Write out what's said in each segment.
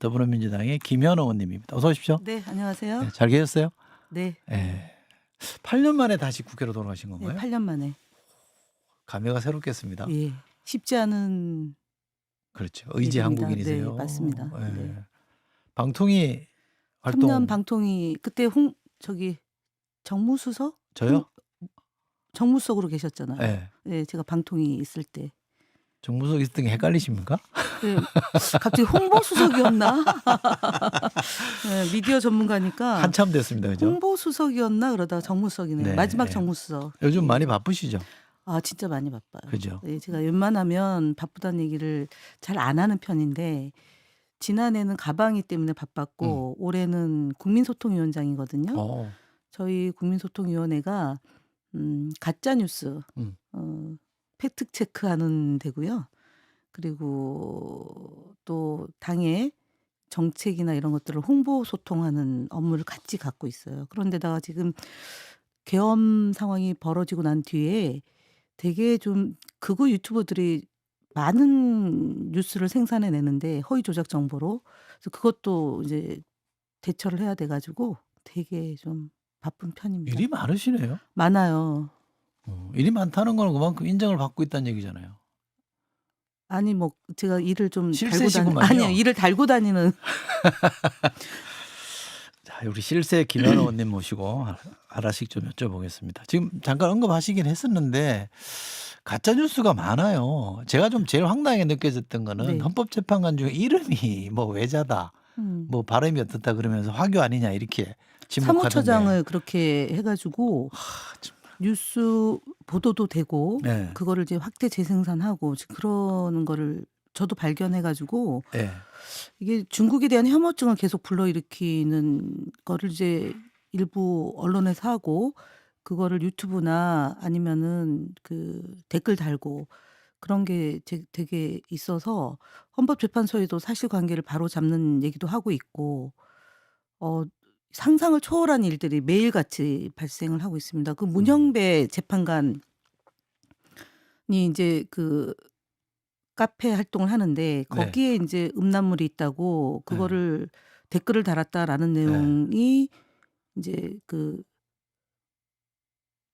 더불어민주당의 김현호 의원님입니다. 어서 오십시오. 네, 안녕하세요. 네, 잘 계셨어요? 네, 예. 8년 만에 다시 국회로 돌아가신 네, 건가요? 8년 만에. 감회가 새롭겠습니다. 예, 쉽지 않은 그렇죠. 의지 일입니다. 한국인이세요. 네, 맞습니다. 예. 네. 방통위 3년 활동 방통위 그때 정무수석? 저요? 정무수석으로 계셨잖아요. 예. 네, 제가 방통위 있을 때. 정무석 있을 때 헷갈리십니까? 네, 갑자기 홍보수석이었나? 네, 미디어 전문가니까 한참 됐습니다. 그죠? 홍보수석이었나 그러다가 정무수석이네요. 네, 마지막 네. 정무수석. 요즘 예. 많이 바쁘시죠? 아, 진짜 많이 바빠요. 그죠? 네, 제가 웬만하면 바쁘다는 얘기를 잘 안 하는 편인데 지난해는 가방이 때문에 바빴고 올해는 국민소통위원장이거든요. 어. 저희 국민소통위원회가 가짜 뉴스 음. 팩트 체크하는 데고요. 그리고 또 당의 정책이나 이런 것들을 홍보 소통하는 업무를 같이 갖고 있어요. 그런데다가 지금 계엄 상황이 벌어지고 난 뒤에 되게 좀 극우 유튜버들이 많은 뉴스를 생산해 내는데 허위 조작 정보로. 그래서 그것도 이제 대처를 해야 돼 가지고 되게 좀 바쁜 편입니다. 일이 많으시네요. 많아요. 일이 많다는 건 그만큼 인정을 받고 있다는 얘기잖아요. 아니 뭐 제가 일을 좀 달고 실세시구만요. 아니요. 일을 달고 다니는 자, 우리 실세 김현호 의원님 모시고 하나씩 좀 여쭤보겠습니다. 지금 잠깐 언급하시긴 했었는데 가짜 뉴스가 많아요. 제가 좀 제일 황당하게 느껴졌던 거는 네. 헌법재판관 중에 이름이 뭐 외자다, 뭐 발음이 어떻다 그러면서 화교 아니냐 이렇게 지목하던데. 사무처장을 그렇게 해 가지고 뉴스 보도도 되고 네. 그거를 이제 확대 재생산하고 지금 그러는 거를 저도 발견해 가지고 네. 이게 중국에 대한 혐오증을 계속 불러일으키는 거를 이제 일부 언론에서 하고 그거를 유튜브나 아니면은 그 댓글 달고 그런 게 되게 있어서 헌법재판소에도 사실관계를 바로잡는 얘기도 하고 있고 상상을 초월한 일들이 매일같이 발생을 하고 있습니다. 그 문형배 재판관이 이제 그 카페 활동을 하는데 거기에 이제 음란물이 있다고 그거를 댓글을 달았다라는 내용이 이제 그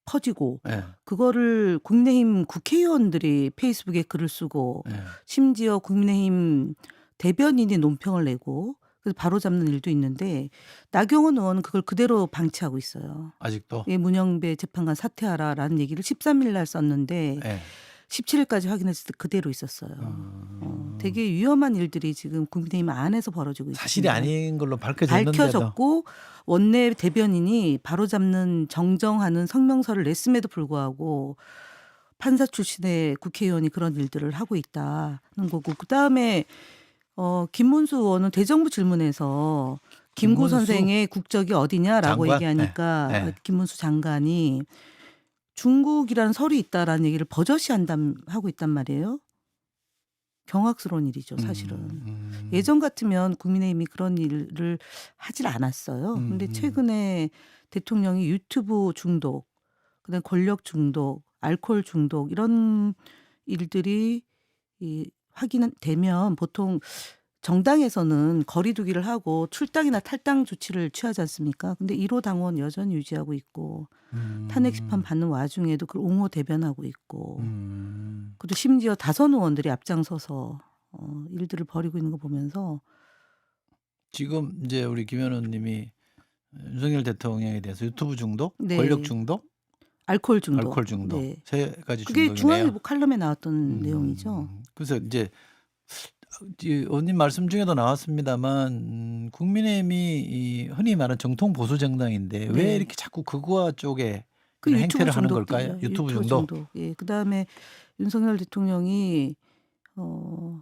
퍼지고 그거를 국민의힘 국회의원들이 페이스북에 글을 쓰고 심지어 국민의힘 대변인이 논평을 내고 그래서 바로잡는 일도 있는데 나경원 의원은 그걸 그대로 방치하고 있어요. 아직도? 예, 문영배 재판관 사퇴하라라는 얘기를 13일 날 썼는데 17일까지 확인했을 때 그대로 있었어요. 되게 위험한 일들이 지금 국민의힘 안에서 벌어지고 있습니다. 사실이 아닌 걸로 밝혀졌는데도. 밝혀졌고 원내 대변인이 바로잡는 정정하는 성명서를 냈음에도 불구하고 판사 출신의 국회의원이 그런 일들을 하고 있다는 거고 그다음에 김문수 의원은 대정부 질문에서 김구 김문수? 선생의 국적이 어디냐라고 장관? 얘기하니까 김문수 장관이 중국이라는 설이 있다라는 얘기를 버젓이 하고 있단 말이에요. 경악스러운 일이죠, 사실은. 예전 같으면 국민의힘이 그런 일을 하질 않았어요. 근데 최근에 대통령이 유튜브 중독, 그다음에 권력 중독, 알코올 중독 이런 일들이 확인되면 보통 정당에서는 거리두기를 하고 출당이나 탈당 조치를 취하지 않습니까? 근데 1호 당원 여전히 유지하고 있고 탄핵 심판 받는 와중에도 그걸 옹호 대변하고 있고 그리고 심지어 다선 의원들이 앞장서서 일들을 벌이고 있는 거 보면서 지금 이제 우리 김현우 님이 윤석열 대통령에 대해서 유튜브 중독, 네. 권력 중독, 알코올 중독. 알코올 중독 네. 세 가지 그게 중독이네요. 중앙일보 칼럼에 나왔던 내용이죠. 그래서 이제 의원님 말씀 중에도 나왔습니다만 국민의힘이 흔히 말하는 정통 보수 정당인데 왜 네. 이렇게 자꾸 극우화 쪽에 그 그런 유튜브 행태를 하는 중독 걸까요? 때문에 유튜브 중독. 예, 그다음에 윤석열 대통령이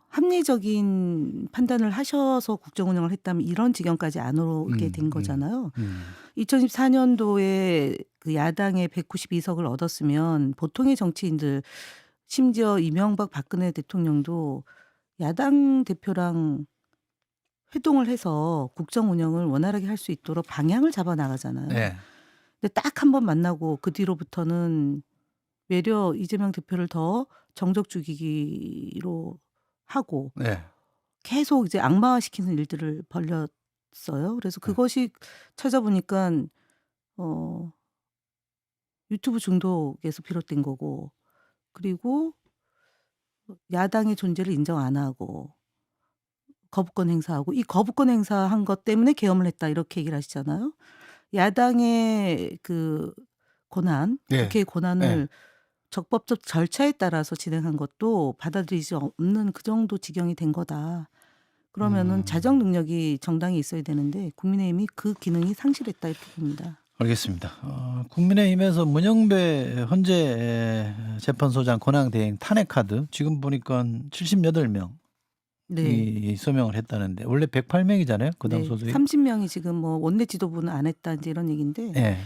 합리적인 판단을 하셔서 국정 운영을 했다면 이런 지경까지 안 오게 된 거잖아요. 2014년도에 그 야당의 192석을 얻었으면 보통의 정치인들 심지어 이명박 박근혜 대통령도 야당 대표랑 회동을 해서 국정 운영을 원활하게 할 수 있도록 방향을 잡아 나가잖아요. 네. 근데 딱 한 번 만나고 그 뒤로부터는 외려 이재명 대표를 더 정적 죽이기로 하고 네. 계속 이제 악마화시키는 일들을 벌였어요. 그래서 네. 그것이 찾아보니깐 어 유튜브 중독에서 비롯된 거고, 그리고 야당의 존재를 인정 안 하고 거부권 행사하고, 이 거부권 행사한 것 때문에 계엄을 했다 이렇게 얘기를 하시잖아요. 야당의 그 권한, 예. 국회의 예. 권한을 적법적 절차에 따라서 진행한 것도 받아들일 수 없는 그 정도 지경이 된 거다. 그러면은 자정 능력이 정당에 있어야 되는데 국민의힘이 그 기능이 상실했다 이렇게 봅니다. 알겠습니다. 국민의힘에서 문영배 헌재 재판소장 권한대행 탄핵 카드 지금 보니까 78명이 네. 서명을 했다는데 원래 108명이잖아요. 그 당 네. 소속이. 30명이 지금 뭐 원내 지도부는 안 했다 이제 이런 얘기인데, 예.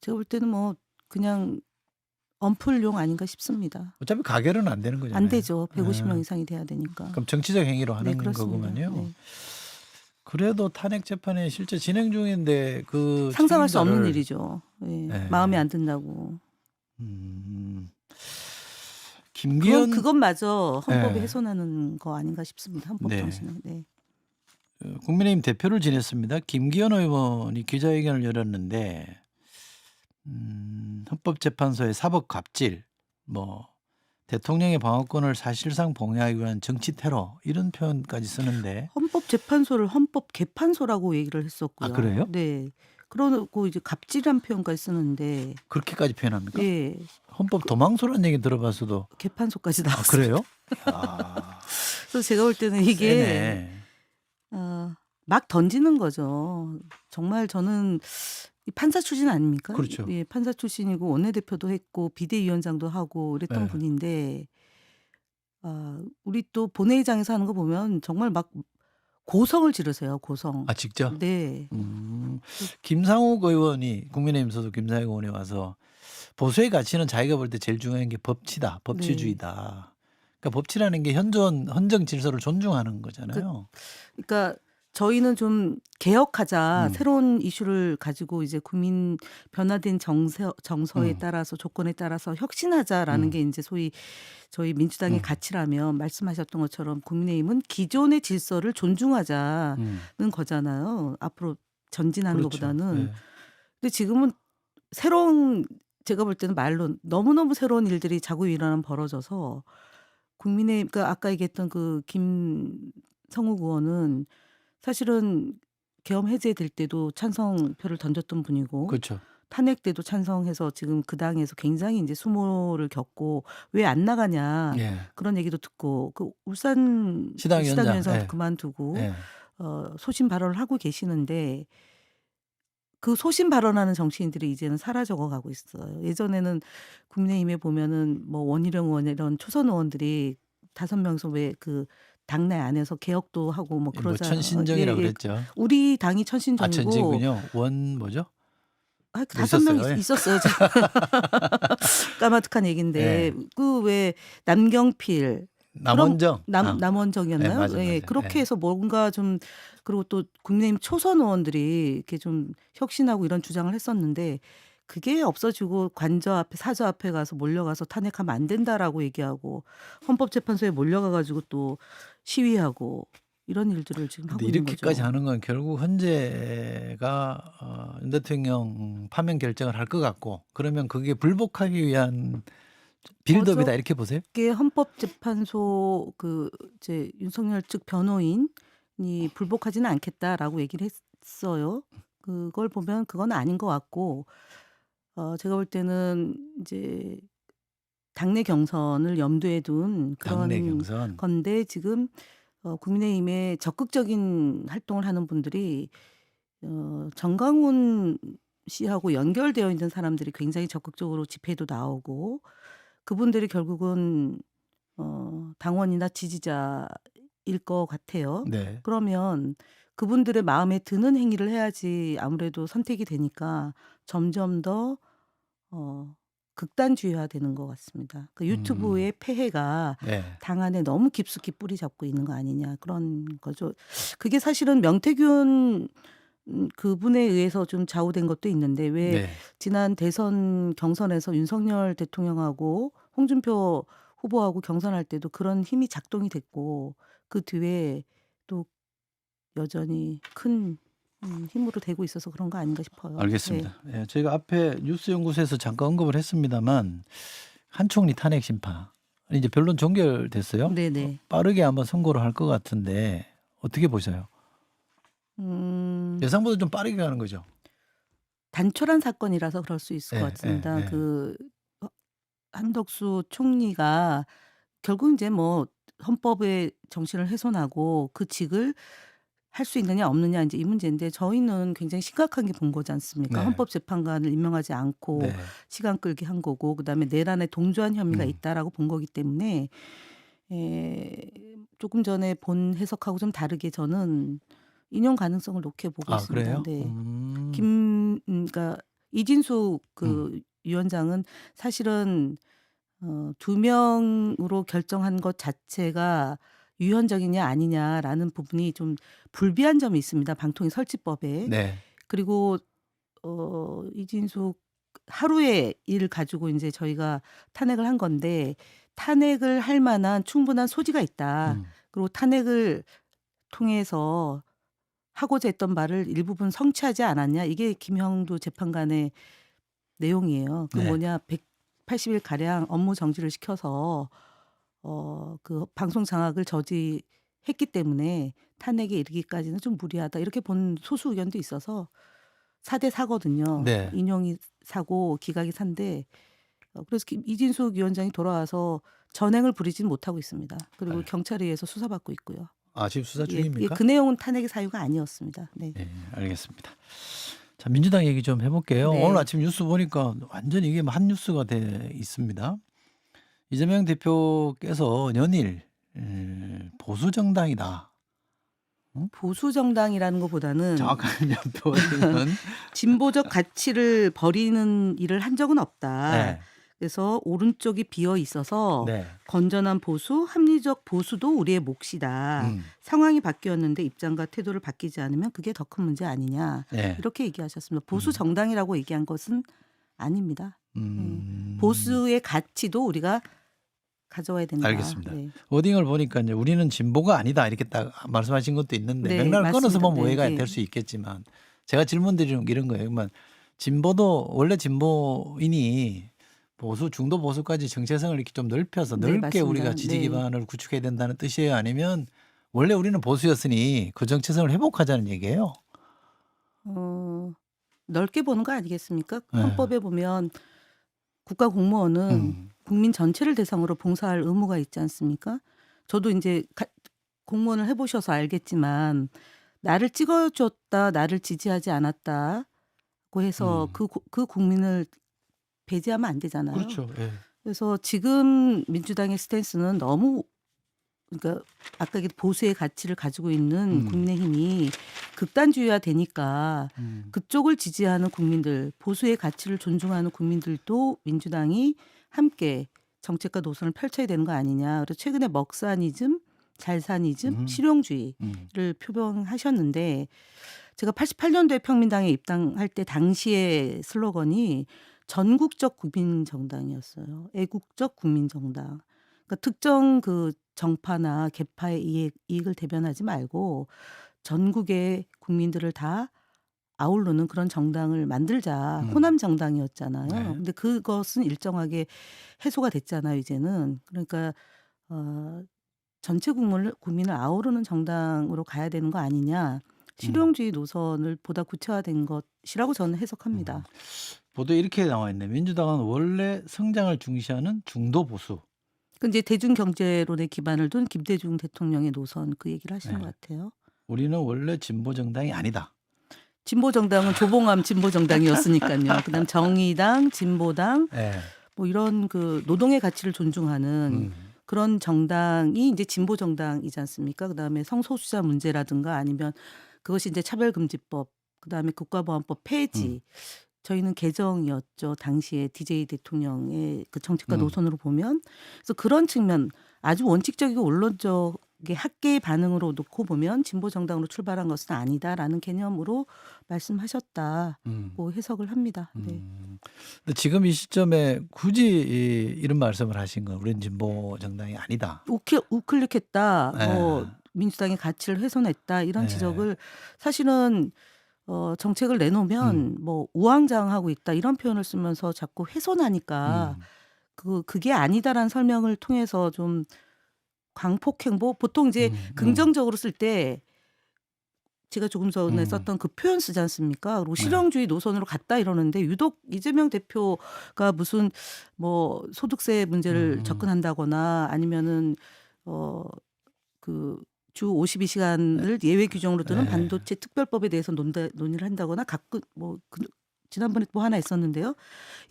제가 볼 때는 뭐 그냥 언플용 아닌가 싶습니다. 어차피 가결은 안 되는 안 거잖아요. 되죠. 150명 예. 이상이 돼야 되니까. 그럼 정치적 행위로 네, 하는 그렇습니다. 거구만요. 네. 그래도 탄핵 재판이 실제 진행 중인데 그 상상할 수 없는 책임자를 일이죠. 예. 예. 마음에 안 든다고. 음. 그건 김기현 그것마저 헌법에 예. 훼손하는 거 아닌가 싶습니다. 헌법 네. 정신에. 네. 국민의힘 대표를 지냈습니다. 김기현 의원이 기자회견을 열었는데 헌법재판소의 사법 갑질, 뭐 대통령의 방어권을 사실상 봉해하기 위한 정치 테러 이런 표현까지 쓰는데 헌법재판소를 헌법개판소라고 얘기를 했었고요. 그래요? 네. 그러고 이제 갑질이란 표현까지 쓰는데, 그렇게까지 표현합니까? 예. 헌법 도망소란 얘기 들어봤어도 개판소까지 나왔어요. 그래요? 야, 그래서 제가 볼 때는 이게 세네. 막 던지는 거죠. 정말 저는 이 판사 출신 아닙니까? 그렇죠. 예, 판사 출신이고 원내대표도 했고 비대위원장도 하고 이랬던 네. 분인데, 우리 또 본회의장에서 하는 거 보면 정말 막 고성을 지르세요. 고성. 직접? 네. 김상욱 의원이 국민의힘 소속 김상욱 의원이 와서 보수의 가치는 자기가 볼 때 제일 중요한 게 법치다, 법치주의다. 그러니까 법치라는 게 헌정 질서를 존중하는 거잖아요. 그러니까 저희는 좀 개혁하자, 음. 새로운 이슈를 가지고 이제 국민 변화된 정서에 따라서 조건에 따라서 혁신하자라는 게 이제 소위 저희 민주당의 가치라면, 말씀하셨던 것처럼 국민의힘은 기존의 질서를 존중하자는 거잖아요. 앞으로 전진하는 그렇죠. 것보다는. 네. 근데 지금은 새로운, 제가 볼 때는 말로 너무너무 새로운 일들이 자꾸 일어나면 벌어져서 국민의힘, 그러니까 아까 얘기했던 그 김성욱 의원은 사실은 계엄 해제될 때도 찬성표를 던졌던 분이고, 그렇죠. 탄핵 때도 찬성해서 지금 그 당에서 굉장히 이제 수모를 겪고 왜 안 나가냐 예. 그런 얘기도 듣고, 그 울산 시당위원장. 시당위원장도 예. 그만두고 예. 소신 발언을 하고 계시는데, 그 소신 발언하는 정치인들이 이제는 사라져가 가고 있어요. 예전에는 국민의힘에 보면은 뭐 원희룡 의원 이런 초선 의원들이 5명에서 왜 그 당내 안에서 개혁도 하고 뭐 뭐 그러잖아요. 천신정이라고 예, 예. 그랬죠. 우리 당이 천신정이고, 천신군요. 원 뭐죠? 뭐 5명 있었어요? 예. 있었어요. 까마득한 얘긴데, 그 왜 남경필, 남원정. 남원정이었나요? 네, 맞아요. 예, 맞아요. 그렇게 예. 해서 뭔가 좀, 그리고 또 국민의힘 초선 의원들이 이렇게 좀 혁신하고 이런 주장을 했었는데, 그게 없어지고 관저 앞에 사저 앞에 가서 몰려가서 탄핵하면 안 된다라고 얘기하고 헌법재판소에 몰려가 가지고 또 시위하고 이런 일들을 지금 하고 근데 있는 이렇게까지 거죠. 하는 건 결국 헌재가 윤 대통령 파면 결정을 할 것 같고, 그러면 그게 불복하기 위한 빌드업이다 이렇게 보세요? 이게 헌법재판소 그 이제 윤석열 측 변호인이 불복하지는 않겠다라고 얘기를 했어요. 그걸 보면 그건 아닌 것 같고, 제가 볼 때는 이제 당내 경선을 염두에 둔 당내 그런 경선. 건데, 지금 국민의힘에 적극적인 활동을 하는 분들이 정강훈 씨하고 연결되어 있는 사람들이 굉장히 적극적으로 집회도 나오고, 그분들이 결국은 당원이나 지지자일 것 같아요. 네. 그러면 그분들의 마음에 드는 행위를 해야지 아무래도 선택이 되니까 점점 더 극단주의화되는 것 같습니다. 그 유튜브의 폐해가 네. 당 안에 너무 깊숙이 뿌리 잡고 있는 거 아니냐 그런 거죠. 그게 사실은 명태균 그분에 의해서 좀 좌우된 것도 있는데, 왜 네. 지난 대선 경선에서 윤석열 대통령하고 홍준표 후보하고 경선할 때도 그런 힘이 작동이 됐고, 그 뒤에 또 여전히 큰 힘으로 되고 있어서 그런 거 아닌가 싶어요. 네. 알겠습니다. 예, 저희가 앞에 뉴스연구소에서 잠깐 언급을 했습니다만 한 총리 탄핵 심판 이제 변론 종결됐어요. 네네. 빠르게 한번 선고를 할 것 같은데 어떻게 보세요? 음, 예상보다 좀 빠르게 가는 거죠. 단촐한 사건이라서 그럴 수 있을 것 예, 같습니다. 예, 예. 그 한덕수 총리가 결국 이제 뭐 헌법의 정신을 훼손하고 그 직을 할 수 있느냐 없느냐 이제 이 문제인데 저희는 굉장히 심각한 게 본 거지 않습니까? 네. 헌법재판관을 임명하지 않고 네. 시간 끌기 한 거고 그다음에 내란에 동조한 혐의가 음. 있다라고 본 거기 때문에 조금 전에 본 해석하고 좀 다르게 저는 인용 가능성을 높게 보고 아, 있습니다. 그래요? 네. 그러니까 이진숙 그 위원장은 사실은 2명으로 결정한 것 자체가 유연적이냐 아니냐라는 부분이 좀 불비한 점이 있습니다. 방통위 설치법에. 네. 그리고 이진숙 하루의 일을 가지고 이제 저희가 탄핵을 한 건데 탄핵을 할 만한 충분한 소지가 있다. 음. 그리고 탄핵을 통해서 하고자 했던 바를 일부분 성취하지 않았냐. 이게 김형두 재판관의 내용이에요. 그 네. 뭐냐 180일 가량 업무 정지를 시켜서 그 방송 장악을 저지했기 때문에 탄핵에 이르기까지는 좀 무리하다. 이렇게 본 소수 의견도 있어서 4대 4거든요. 네. 인용이 4고 기각이 4인데 그래서 이진숙 위원장이 돌아와서 전행을 부리지는 못하고 있습니다. 그리고 네. 경찰에 의해서 수사받고 있고요. 아, 지금 수사 예, 중입니까? 그 내용은 탄핵의 사유가 아니었습니다. 네. 네, 알겠습니다. 자, 민주당 얘기 좀 해볼게요. 네. 오늘 아침 뉴스 보니까 완전히 이게 한 뉴스가 돼 있습니다. 이재명 대표께서 연일 보수 정당이다. 보수 정당이라는 것보다는 정확한 표현은 진보적 가치를 버리는 일을 한 적은 없다. 네. 그래서 오른쪽이 비어 있어서 네. 건전한 보수, 합리적 보수도 우리의 몫이다. 상황이 바뀌었는데 입장과 태도를 바뀌지 않으면 그게 더 큰 문제 아니냐. 네. 이렇게 얘기하셨습니다. 보수 정당이라고 얘기한 것은 아닙니다. 보수의 가치도 우리가 가져와야 된다. 알겠습니다. 네. 워딩을 보니까 이제 우리는 진보가 아니다 이렇게 딱 말씀하신 것도 있는데 네, 맥락을 끊어서 맞습니다. 보면 네, 오해가 네. 될 수 있겠지만 제가 질문 드리는 게 이런 거예요. 그러면 진보도 원래 진보인이 보수 중도 보수까지 정체성을 이렇게 좀 넓혀서 네, 넓게 맞습니다. 우리가 지지 네. 기반을 구축해야 된다는 뜻이에요? 아니면 원래 우리는 보수였으니 그 정체성을 회복하자는 얘기예요? 넓게 보는 거 아니겠습니까? 네. 헌법에 보면 국가 공무원은 음. 국민 전체를 대상으로 봉사할 의무가 있지 않습니까? 저도 이제 공무원을 해보셔서 알겠지만 나를 찍어줬다, 나를 지지하지 않았다고 해서 그 국민을 배제하면 안 되잖아요. 그렇죠. 예. 그래서 지금 민주당의 스탠스는 너무 그러니까 아까 보수의 가치를 가지고 있는 국민의힘이 극단주의화 되니까 그쪽을 지지하는 국민들, 보수의 가치를 존중하는 국민들도 민주당이 함께 정책과 노선을 펼쳐야 되는 거 아니냐. 그래서 최근에 먹사니즘, 잘사니즘, 실용주의를 표명하셨는데 제가 88년도에 평민당에 입당할 때 당시의 슬로건이 전국적 국민정당이었어요. 애국적 국민정당. 그러니까 특정 그 정파나 계파의 이익을 대변하지 말고 전국의 국민들을 다 아우르는 그런 정당을 만들자. 호남 정당이었잖아요. 네. 근데 그것은 일정하게 해소가 됐잖아요, 이제는. 그러니까 전체 국민을 아우르는 정당으로 가야 되는 거 아니냐. 실용주의 노선을 보다 구체화된 것이라고 저는 해석합니다. 보도에 이렇게 나와 있네. 민주당은 원래 성장을 중시하는 중도 보수. 그 이제 대중경제론에 기반을 둔 김대중 대통령의 노선 그 얘기를 하시는 네. 것 같아요. 우리는 원래 진보 정당이 아니다. 진보 정당은 조봉암 진보 정당이었으니까요. 그다음 정의당, 진보당 예. 뭐 이런 그 노동의 가치를 존중하는 그런 정당이 이제 진보 정당이지 않습니까? 그다음에 성소수자 문제라든가 아니면 그것이 이제 차별금지법, 그다음에 국가보안법 폐지. 저희는 개정이었죠. 당시에 DJ 대통령의 그 정책과 노선으로 보면. 그래서 그런 측면 아주 원칙적이고 원론적 이게 학계의 반응으로 놓고 보면 진보 정당으로 출발한 것은 아니다라는 개념으로 말씀하셨다고 음. 해석을 합니다. 네. 근데 지금 이 시점에 굳이 이런 말씀을 하신 건 우리는 진보 정당이 아니다. 우클릭했다. 뭐 예. 민주당의 가치를 훼손했다. 이런 예. 지적을 사실은 정책을 음. 내놓으면 뭐 우왕좌왕하고 있다 이런 표현을 쓰면서 자꾸 훼손하니까 그게 아니다라는 설명을 통해서 좀 광폭행보 보통 이제 긍정적으로 쓸 때 제가 조금 전에 썼던 그 표현 쓰지 않습니까? 그리고 네. 실용주의 노선으로 갔다 이러는데 유독 이재명 대표가 무슨 뭐 소득세 문제를 접근한다거나 아니면은 그 주 52시간을 예외 규정으로 두는 네. 반도체 특별법에 대해서 논의를 한다거나 가끔 지난번에 뭐 하나 있었는데요.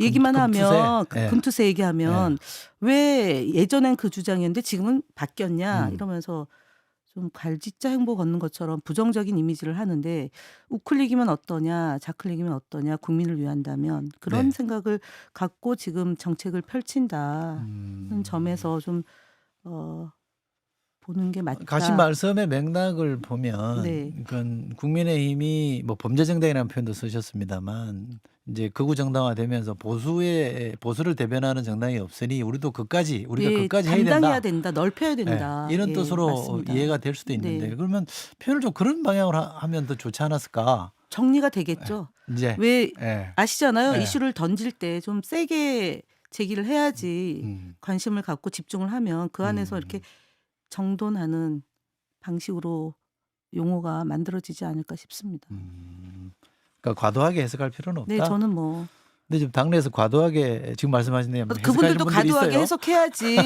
얘기만 금투세. 하면 예. 금투세 얘기하면 왜 예전엔 그 주장이었는데 지금은 바뀌었냐 이러면서 좀 갈짓자 행보 걷는 것처럼 부정적인 이미지를 하는데 우클릭이면 어떠냐 좌클릭이면 어떠냐 국민을 위한다면 그런 네. 생각을 갖고 지금 정책을 펼친다는 점에서 좀 보는 게 맞다. 가신 말씀의 맥락을 보면 네. 그건 국민의힘이 뭐 범죄정당이라는 표현도 쓰셨습니다만 이제 극우 정당화되면서 보수를 대변하는 정당이 없으니 우리가 그까지 해야 담당해야 된다. 된다. 넓혀야 예, 된다. 이런 예, 뜻으로 맞습니다. 이해가 될 수도 있는데 네. 그러면 표현을 좀 그런 방향으로 하면 더 좋지 않았을까? 정리가 되겠죠. 이제 왜 예. 아시잖아요. 예. 이슈를 던질 때 좀 세게 제기를 해야지 음. 관심을 갖고 집중을 하면 그 안에서 이렇게 정돈하는 방식으로 용어가 만들어지지 않을까 싶습니다. 그러니까 과도하게 해석할 필요는 없다. 네, 저는 뭐 근데 지금 당내에서 과도하게 지금 말씀하신 대로 해석하시는 그분들도 분들이 과도하게 있어요. 해석해야지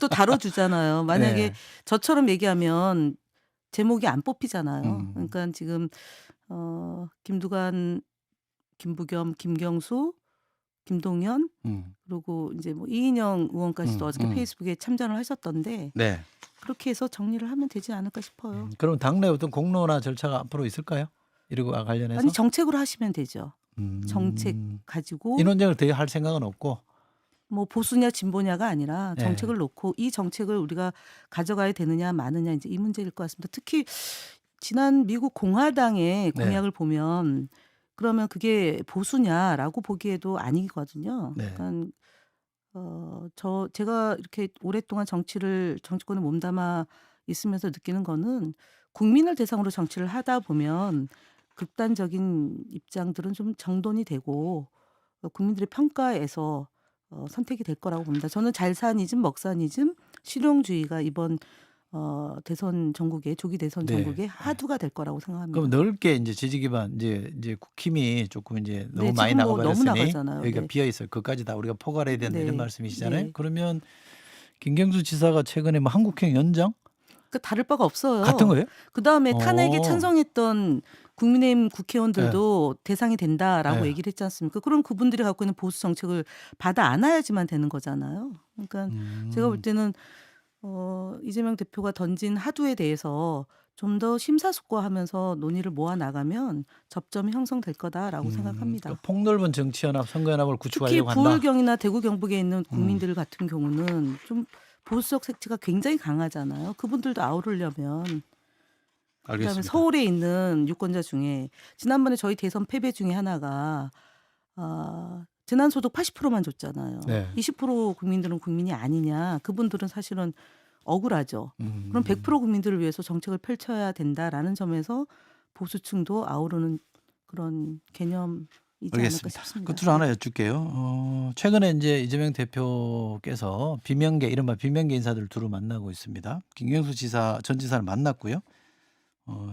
또 다뤄주잖아요. 만약에 네. 저처럼 얘기하면 제목이 안 뽑히잖아요. 음. 그러니까 지금 김두관, 김부겸, 김경수, 김동연 그리고 이제 뭐 이인영 의원까지도 어저께 페이스북에 참전을 하셨던데 네. 그렇게 해서 정리를 하면 되지 않을까 싶어요. 그럼 당내 어떤 공론화 절차가 앞으로 있을까요? 이러고 관련해서? 아니 정책으로 하시면 되죠. 정책 가지고 이 논쟁을 더 할 생각은 없고. 뭐 보수냐 진보냐가 아니라 네. 정책을 놓고 이 정책을 우리가 가져가야 되느냐 마느냐 이제 이 문제일 것 같습니다. 특히 지난 미국 공화당의 네. 공약을 보면 그러면 그게 보수냐라고 보기에도 아니거든요. 네. 그러니까 제가 이렇게 오랫동안 정치권에 몸담아 있으면서 느끼는 거는 국민을 대상으로 정치를 하다 보면 극단적인 입장들은 좀 정돈이 되고 국민들의 평가에서 선택이 될 거라고 봅니다. 저는 잘사니즘, 먹사니즘, 실용주의가 이번 대선 전국에 조기 대선 네. 전국에 하두가 될 거라고 생각합니다. 그럼 넓게 이제 지지 기반 이제 국힘이 조금 이제 너무 네, 많이 지금 뭐 너무 나가버렸으니 나가잖아요. 여기가 네. 비어 있어요. 그까지 다 우리가 포괄해야 된다 이런 네. 말씀이시잖아요. 네. 그러면 김경수 지사가 최근에 뭐 한국형 연장 그 다를 바가 없어요. 같은 거예요? 그 다음에 탄핵에 어. 찬성했던 국민의힘 국회의원들도 대상이 된다라고 네. 얘기를 했지 않습니까? 그럼 그분들이 갖고 있는 보수 정책을 받아 안아야지만 되는 거잖아요. 그러니까 제가 볼 때는 이재명 대표가 던진 하두에 대해서 좀 더 심사숙고하면서 논의를 모아 나가면 접점이 형성될 거다라고 생각합니다. 그러니까 폭넓은 정치연합, 선거연합을 특히 구축하려고 한다. 부울경이나 대구 경북에 있는 국민들 같은 경우는 좀 보수적 색채가 굉장히 강하잖아요. 그분들도 아우르려면 그다음에 알겠습니다. 서울에 있는 유권자 중에 지난번에 저희 대선 패배 중에 하나가 재난소득 80%만 줬잖아요. 네. 20% 국민들은 국민이 아니냐. 그분들은 사실은 억울하죠. 그럼 100% 국민들을 위해서 정책을 펼쳐야 된다라는 점에서 보수층도 아우르는 그런 개념이지 않을까 알겠습니다. 싶습니다. 끝으로 하나 여쭙게요. 최근에 이제 이재명 대표께서 이른바 비명계 인사들을 두루 만나고 있습니다. 김경수 전 지사를 만났고요.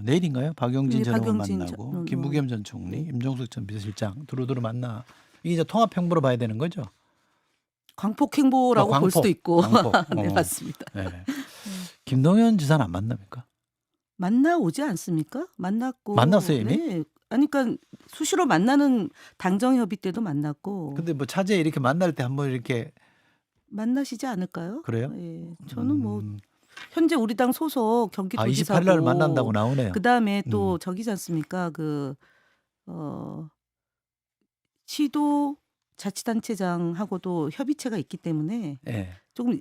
내일인가요? 박용진 네, 전 의원 박용진 만나고 전 김부겸 전 총리, 네. 임종석 전 비서실장 두루두루 만나. 이게 이제 통합 행보로 봐야 되는 거죠? 광폭 행보라고 볼 광폭, 수도 있고. 광폭. 네, 맞습니다. 네. 김동연 지사는 안 만납니까? 만나오지 않습니까? 만났고. 만났어요, 이미? 네. 아니 그러니까 수시로 만나는 당정 협의 때도 만났고. 근데 뭐 차제에 이렇게 만날 때 한번 이렇게 만나시지 않을까요? 그래요? 예. 저는 뭐 현재 우리 당 소속 경기도지사고 28일 날 만난다고 나오네요. 그다음에 또 저기지 않습니까? 시도 자치단체장하고도 협의체가 있기 때문에 예. 조금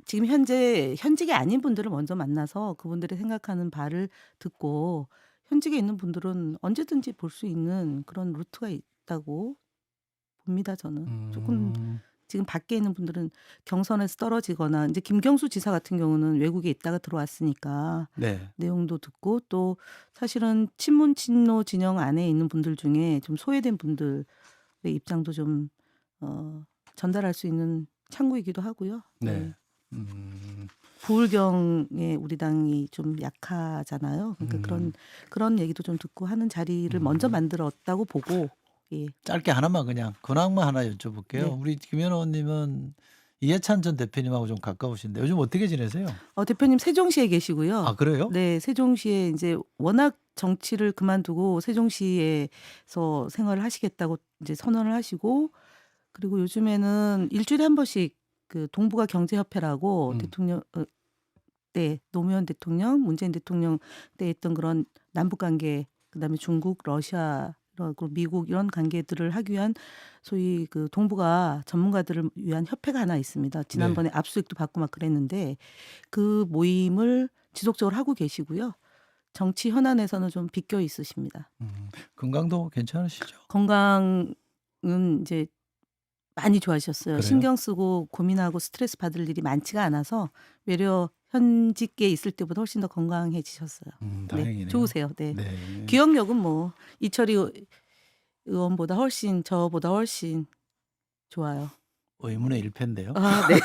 지금 현재 현직이 아닌 분들을 먼저 만나서 그분들이 생각하는 바를 듣고 현직에 있는 분들은 언제든지 볼 수 있는 그런 루트가 있다고 봅니다, 저는. 조금 음. 지금 밖에 있는 분들은 경선에서 떨어지거나 이제 김경수 지사 같은 경우는 외국에 있다가 들어왔으니까 네. 내용도 듣고 또 사실은 친문 친노 진영 안에 있는 분들 중에 좀 소외된 분들의 입장도 좀 전달할 수 있는 창구이기도 하고요. 네. 네. 음. 부울경에 우리 당이 좀 약하잖아요. 그러니까 음. 그런 얘기도 좀 듣고 하는 자리를 먼저 만들었다고 보고 예. 짧게 하나만 그냥 근황만 하나 여쭤볼게요. 네. 우리 김현호 의원님은 이해찬 전 대표님하고 좀 가까우신데 요즘 어떻게 지내세요? 대표님 세종시에 계시고요. 아 그래요? 네, 세종시에 이제 워낙 정치를 그만두고 세종시에서 생활을 하시겠다고 이제 선언을 하시고 그리고 요즘에는 일주일에 한 번씩 그 동북아 경제협회라고 대통령 때 노무현 대통령, 문재인 대통령 때 했던 그런 남북 관계, 그다음에 중국, 러시아 그리고 미국 이런 관계들을 하기 위한 소위 그 동북아 전문가들을 위한 협회가 하나 있습니다. 지난번에 압수수색도 받고 막 그랬는데 그 모임을 지속적으로 하고 계시고요. 정치 현안에서는 좀 비껴 있으십니다. 건강도 괜찮으시죠? 건강은 이제 많이 좋아지셨어요. 그래요? 신경 쓰고 고민하고 스트레스 받을 일이 많지가 않아서 외려 현직에 있을 때보다 훨씬 더 건강해지셨어요. 다행이네요. 네, 좋으세요. 네. 네. 기억력은 뭐 이철희 의원보다 훨씬 저보다 훨씬 좋아요. 의문의 일패인데요. 아, 네.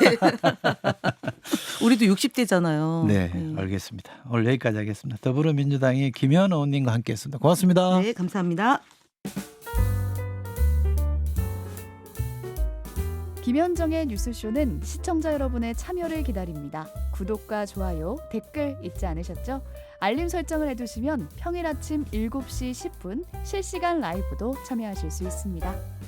우리도 60대잖아요. 네, 알겠습니다. 오늘 여기까지 하겠습니다. 더불어민주당의 김현호 의원님과 함께했습니다. 고맙습니다. 네, 감사합니다. 김현정의 뉴스쇼는 시청자 여러분의 참여를 기다립니다. 구독과 좋아요, 댓글 잊지 않으셨죠? 알림 설정을 해두시면 평일 아침 7시 10분 실시간 라이브도 참여하실 수 있습니다.